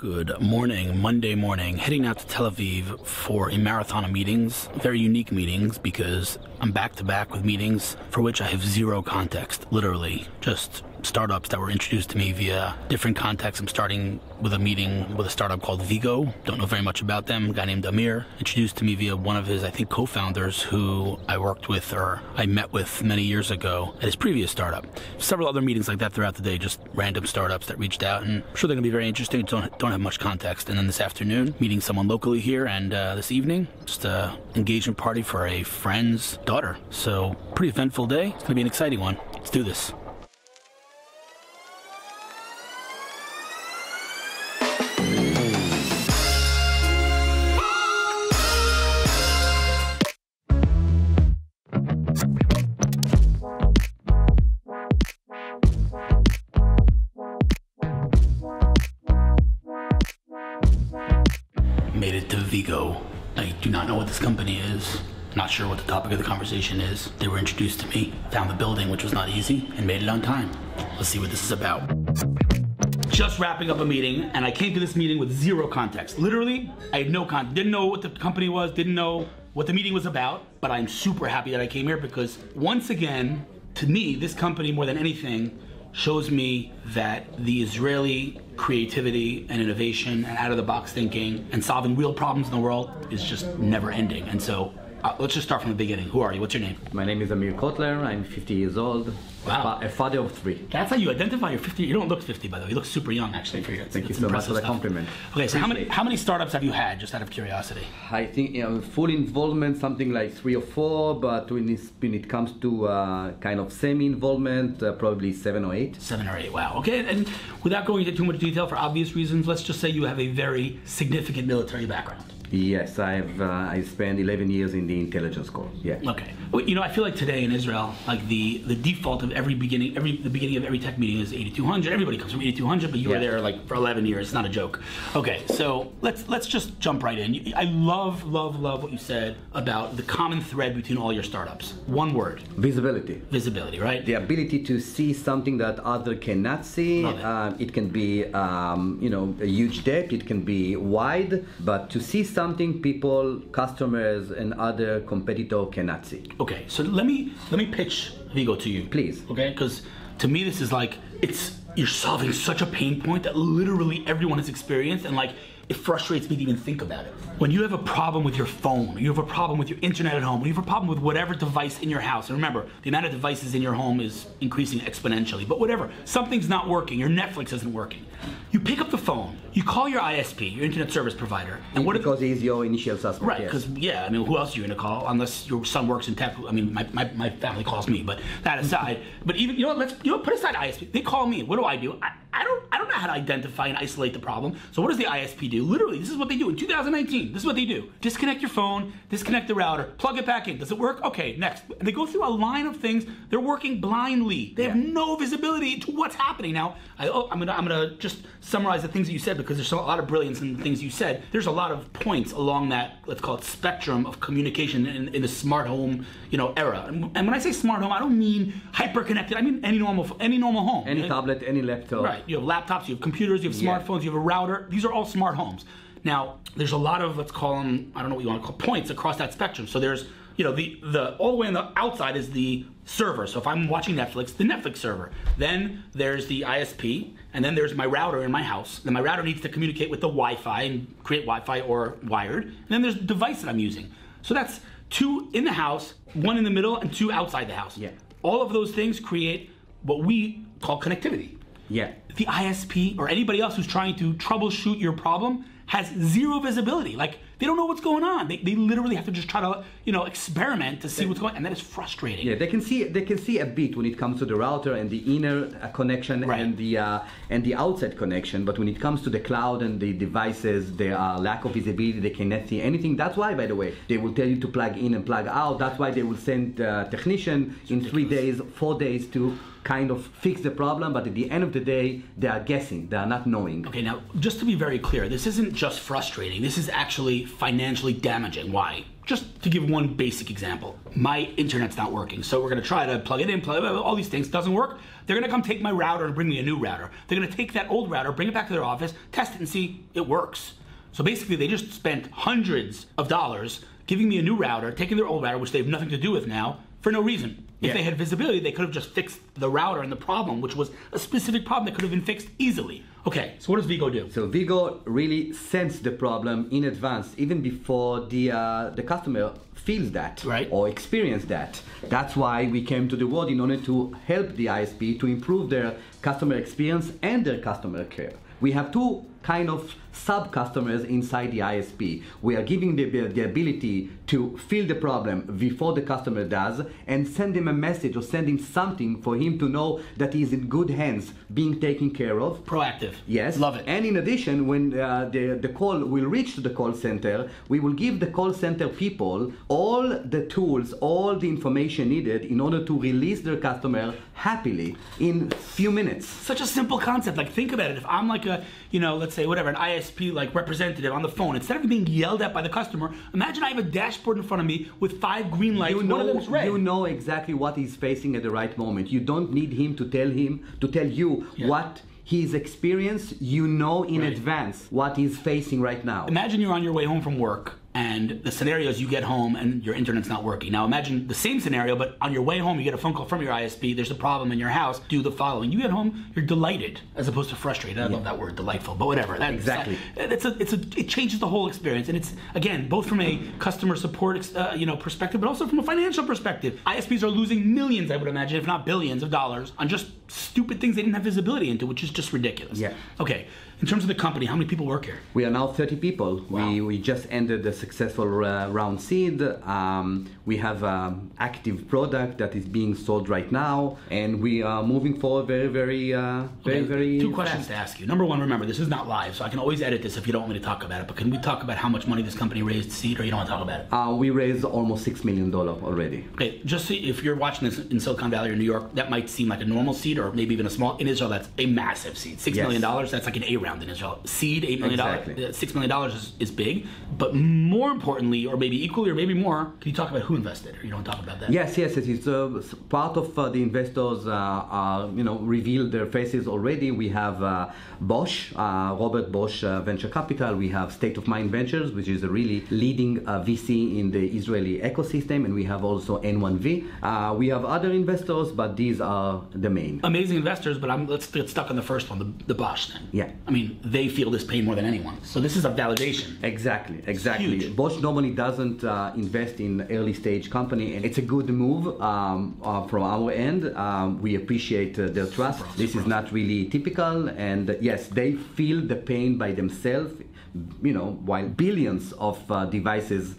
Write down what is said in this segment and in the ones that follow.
Good morning, Monday morning, heading out to Tel Aviv for a marathon of meetings, very unique meetings because I'm back to back with meetings for which I have zero context, literally just startups that were introduced to me via different contexts. I'm starting with a meeting with a startup called Veego. Don't know very much about them. A guy named Amir introduced to me via one of his, I think, co-founders who I worked with or I met with many years ago at his previous startup. Several other meetings like that throughout the day, just random startups that reached out, and I'm sure they're going to be very interesting. Don't have much context. And then this afternoon, meeting someone locally here, and this evening, just a engagement party for a friend's daughter. So pretty eventful day. It's going to be an exciting one. Let's do this. Made it to Veego. I do not know what this company is. Not sure what the topic of the conversation is. They were introduced to me, found the building, which was not easy, and made it on time. Let's see what this is about. Just wrapping up a meeting, and I came to this meeting with zero context. Literally, I had no context. Didn't know what the company was, didn't know what the meeting was about, but I'm super happy that I came here because once again, to me, this company more than anything shows me that the Israeli creativity and innovation and out-of-the-box thinking and solving real problems in the world is just never ending. And so let's just start from the beginning. Who are you? What's your name? My name is Amir Kotler. I'm 50 years old. Wow. A father of 3. That's how you identify. You're 50. You don't look 50, by the way. You look super young, actually. For you. Thank you so much for the compliment. Okay, so how many startups have you had, just out of curiosity? I think full involvement, something like 3 or 4, but when it comes to kind of semi-involvement, probably 7 or 8. 7 or 8, wow. Okay, and without going into too much detail for obvious reasons, let's just say you have a very significant military background. Yes, I spent 11 years in the intelligence corps. Yeah. Okay. Well, you know, I feel like today in Israel, like the default of the beginning of every tech meeting is 8200. Everybody comes from 8200, but you were there like for 11 years. It's not a joke. Okay, so let's just jump right in. I love what you said about the common thread between all your startups. One word. Visibility. Visibility, right? The ability to see something that other cannot see. It can be a huge depth. It can be wide, but to see something people, customers, and other competitor cannot see. Okay, so let me pitch Veego to you, please. Okay, because to me this is like you're solving such a pain point that literally everyone has experienced, and like it frustrates me to even think about it. When you have a problem with your phone, you have a problem with your internet at home, when you have a problem with whatever device in your house, and remember, the amount of devices in your home is increasing exponentially, but whatever, something's not working, your Netflix isn't working. You pick up the phone, you call your ISP, your internet service provider, and what because he's your initial suspect. Right, because I mean, who else are you going to call unless your son works in tech? I mean, my family calls me, but that aside, but even put aside ISP. They call me. What do? I don't know how to identify and isolate the problem. So what does the ISP do? Literally, this is what they do in 2019. This is what they do: disconnect your phone, disconnect the router, plug it back in. Does it work? Okay, next. And they go through a line of things. They're working blindly. They have no visibility to what's happening. Now, I'm gonna just summarize the things that you said because there's a lot of brilliance in the things you said. There's a lot of points along that, let's call it, spectrum of communication in the smart home, era. And when I say smart home, I don't mean hyper connected. I mean any normal home. Any tablet, any laptop. Right. You have laptops, you have computers, you have smartphones, you have a router. These are all smart homes. Now, there's a lot of, let's call them, I don't know what you want to call points across that spectrum. So there's, the all the way on the outside is the server. So if I'm watching Netflix, the Netflix server. Then there's the ISP, and then there's my router in my house. Then my router needs to communicate with the Wi-Fi and create Wi-Fi or wired. And then there's the device that I'm using. So that's 2 in the house, 1 in the middle, and 2 outside the house. Yeah. All of those things create what we call connectivity. Yeah. The ISP or anybody else who's trying to troubleshoot your problem has zero visibility. Like, they don't know what's going on. They literally have to just try to, experiment to see what's going on, and that is frustrating. Yeah, they can see a bit when it comes to the router and the inner connection and the outside connection, but when it comes to the cloud and the devices, there are lack of visibility. They cannot see anything. That's why, by the way, they will tell you to plug in and plug out. That's why they will send a technician in 3 days, 4 days to kind of fix the problem, but at the end of the day, they are guessing, they are not knowing. Okay, now, just to be very clear, this isn't just frustrating, this is actually financially damaging. Why? just to give one basic example, my internet's not working. So we're gonna try to plug it in, all these things, doesn't work. They're gonna come take my router and bring me a new router. They're gonna take that old router, bring it back to their office, test it and see it works. So basically they just spent hundreds of dollars giving me a new router, taking their old router, which they have nothing to do with now, for no reason. If they had visibility, they could have just fixed the router and the problem, which was a specific problem that could have been fixed easily. Okay, so what does Veego do? So Veego really sensed the problem in advance, even before the customer feels that or experience that. That's why we came to the world in order to help the ISP to improve their customer experience and their customer care. We have two kind of sub-customers inside the ISP. We are giving the ability to feel the problem before the customer does and send him a message or send him something for him to know that he's in good hands, being taken care of. Proactive. Yes. Love it. And in addition, when the call will reach to the call center, we will give the call center people all the tools, all the information needed in order to release their customer happily in few minutes. Such a simple concept. Like, think about it. If I'm like a, let's say whatever, an ISP like representative on the phone, instead of being yelled at by the customer, imagine I have a dashboard in front of me with 5 green lights. One of them is red. You know exactly what he's facing at the right moment. You don't need him to tell you what he's experienced. You know in advance what he's facing right now. Imagine you're on your way home from work, and the scenario is you get home and your internet's not working. Now imagine the same scenario, but on your way home you get a phone call from your ISP, there's a problem in your house, do the following. You get home, you're delighted as opposed to frustrated. I love that word, delightful, but whatever. Exactly. It changes the whole experience, and it's, again, both from a customer support perspective, but also from a financial perspective. ISPs are losing millions, I would imagine, if not billions of dollars on just stupid things they didn't have visibility into, which is just ridiculous. Yeah. Okay, in terms of the company, how many people work here? We are now 30 people. Wow. We just ended the successful round seed. We have an active product that is being sold right now, and we are moving forward very Two questions to ask you. Number one, remember, this is not live, so I can always edit this if you don't want me to talk about it, but can we talk about how much money this company raised seed, or you don't want to talk about it? We raised almost $6 million already. Okay, just so if you're watching this in Silicon Valley or New York, that might seem like a normal seed, or maybe even a small. In Israel, that's a massive seed. $6 million, that's like an A round in Israel. Seed, $8 million, $6 million is big, but more importantly, or maybe equally, or maybe more, can you talk about who invested, or you don't talk about that? Yes, it's part of the investors revealed their faces already. We have Bosch, Robert Bosch Venture Capital. We have State of Mind Ventures, which is a really leading VC in the Israeli ecosystem, and we have also N1V. We have other investors, but these are the main. Amazing investors, but let's get stuck on the first one, the Bosch thing. Yeah. I mean, they feel this pain more than anyone. So this is a validation. Exactly. Huge. Bosch normally doesn't invest in early stage company, and it's a good move from our end. We appreciate their trust. This is not really typical, and yes, they feel the pain by themselves, while billions of devices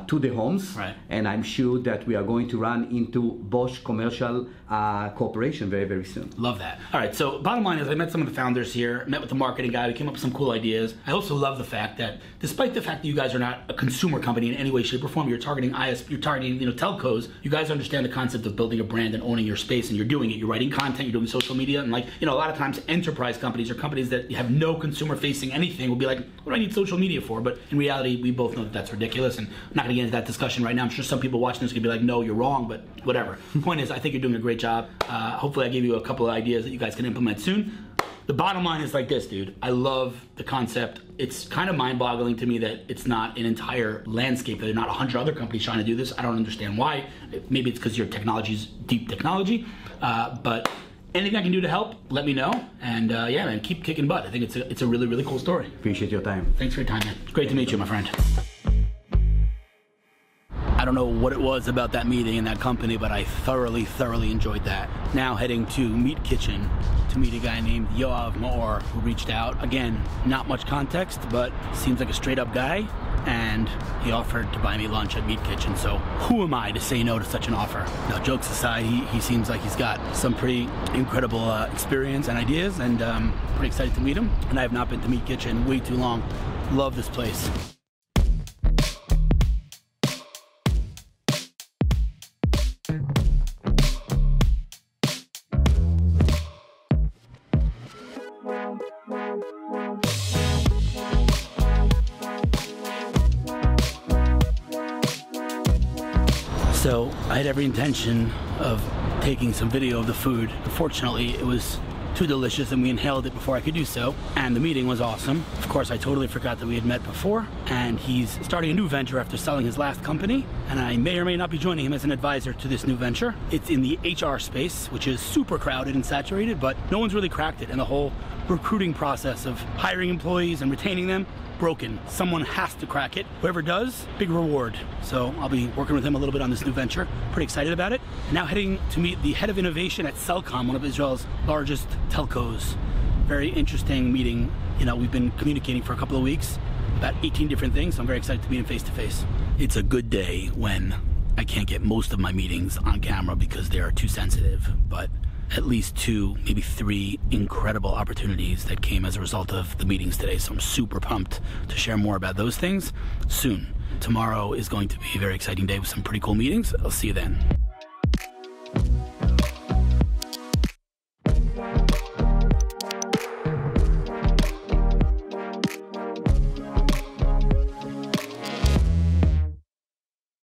to the homes, and I'm sure that we are going to run into Bosch commercial corporation very soon. Love that. All right, so bottom line is I met some of the founders here, met with the marketing guy, we came up with some cool ideas. I also love the fact that despite the fact that you guys are not a consumer company in any way, shape, or form, you're targeting telcos, you guys understand the concept of building a brand and owning your space, and you're doing it. You're writing content, you're doing social media, and a lot of times enterprise companies or companies that have no consumer facing anything will be like, what do I need social media for? But in reality, we both know that that's ridiculous, and I'm not going to get into that discussion right now. I'm sure some people watching this are going to be like, no, you're wrong, but whatever. The point is, I think you're doing a great job. Hopefully I gave you a couple of ideas that you guys can implement soon. The bottom line is like this, dude. I love the concept. It's kind of mind-boggling to me that it's not an entire landscape, that there are not 100 other companies trying to do this. I don't understand why. Maybe it's because your technology is deep technology, but anything I can do to help, let me know. And yeah, man, keep kicking butt. I think it's a really cool story. Appreciate your time. Thanks for your time, man. It's great to meet you, my friend. I don't know what it was about that meeting in that company, but I thoroughly enjoyed that. Now heading to Meat Kitchen to meet a guy named Yoav Maor, who reached out. Again, not much context, but seems like a straight up guy, and he offered to buy me lunch at Meat Kitchen, so who am I to say no to such an offer? Now, jokes aside, he seems like he's got some pretty incredible experience and ideas, and pretty excited to meet him. And I have not been to Meat Kitchen way too long. Love this place. So I had every intention of taking some video of the food. Unfortunately, it was too delicious and we inhaled it before I could do so, and the meeting was awesome. Of course, I totally forgot that we had met before, and he's starting a new venture after selling his last company, and I may or may not be joining him as an advisor to this new venture. It's in the HR space, which is super crowded and saturated, but no one's really cracked it, and the whole recruiting process of hiring employees and retaining them, broken. Someone has to crack it. Whoever does, big reward. So I'll be working with him a little bit on this new venture. Pretty excited about it. Now heading to meet the head of innovation at Cellcom, one of Israel's largest telcos. Very interesting meeting. You know, we've been communicating for a couple of weeks about 18 different things, so I'm very excited to meet him face to face. It's a good day when I can't get most of my meetings on camera because they are too sensitive, but at least 2, maybe 3 incredible opportunities that came as a result of the meetings today. So I'm super pumped to share more about those things soon. Tomorrow is going to be a very exciting day with some pretty cool meetings. I'll see you then.